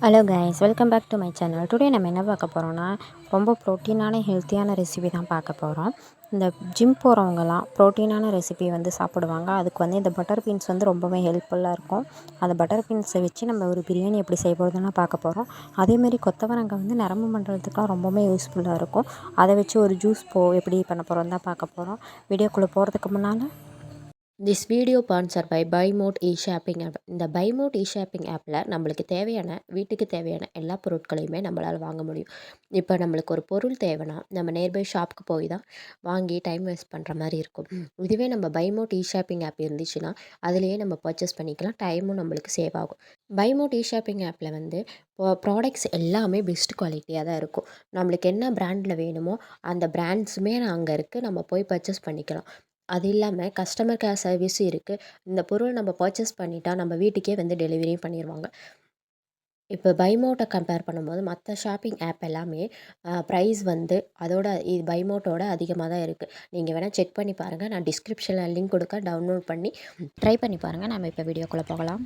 Hello guys, welcome back to my channel. Today நம்ம என்ன பார்க்க போகிறோம்னா ரொம்ப ப்ரோட்டீனான ஹெல்த்தியான ரெசிபி தான் பார்க்க போகிறோம். இந்த ஜிம் போகிறவங்கலாம் ப்ரோட்டீனான ரெசிபி வந்து சாப்பிடுவாங்க. அதுக்கு வந்து இந்த பட்டர் பீன்ஸ் வந்து ரொம்பவே ஹெல்ப்ஃபுல்லாக இருக்கும். அந்த பட்டர் பீன்ஸை வச்சு நம்ம ஒரு பிரியாணி எப்படி செய்ய போகிறதுனா பார்க்க போகிறோம். அதேமாரி கொத்தவரங்காய் வந்து நரம்பு மண்டலத்துக்குலாம் ரொம்பவே யூஸ்ஃபுல்லாக இருக்கும். அதை வச்சு ஒரு ஜூஸ் எப்படி பண்ண போகிறோம் தான் பார்க்க போகிறோம். வீடியோக்குள்ளே போகிறதுக்கு முன்னால் this video sponsor by Bymode shopping app. இந்த பைமோட் ஷாப்பிங் ஆப்பில் நம்மளுக்கு வீட்டுக்கு தேவையான எல்லா பொருட்களையுமே நம்மளால் வாங்க முடியும். இப்போ நம்மளுக்கு ஒரு பொருள் தேவைன்னா நம்ம நியர்பை ஷாப்புக்கு போய் தான் வாங்கி டைம் வேஸ்ட் பண்ணுற மாதிரி இருக்கும். இதுவே நம்ம பைமோட் ஷாப்பிங் ஆப் இருந்துச்சுன்னா அதிலேயே நம்ம பர்ச்சேஸ் பண்ணிக்கலாம். டைமும் நம்மளுக்கு சேவ் ஆகும். பைமோட் ஷாப்பிங் ஆப்பில் வந்து ப்ராடக்ட்ஸ் எல்லாமே பெஸ்ட் குவாலிட்டியாக தான் இருக்கும். நம்மளுக்கு என்ன பிராண்டில் வேணுமோ அந்த பிராண்ட்ஸுமே அங்கே இருக்குது. நம்ம போய் பர்ச்சேஸ் பண்ணிக்கலாம். அது இல்லாமல் கஸ்டமர் கேர் சர்வீஸும் இருக்குது. இந்த பொருள் நம்ம பர்ச்சேஸ் பண்ணிட்டா நம்ம வீட்டுக்கே வந்து டெலிவரியும் பண்ணிடுவாங்க. இப்போ பைமோட்டை கம்பேர் பண்ணும்போது மற்ற ஷாப்பிங் ஆப் எல்லாமே ப்ரைஸ் வந்து பைமோட்டோட அதிகமாக தான் இருக்குது. நீங்கள் வேணால் செக் பண்ணி பாருங்கள். நான் டிஸ்கிரிப்ஷனில் லிங்க் கொடுக்க டவுன்லோட் பண்ணி ட்ரை பண்ணி பாருங்கள். நம்ம இப்போ வீடியோக்குள்ளே போகலாம்.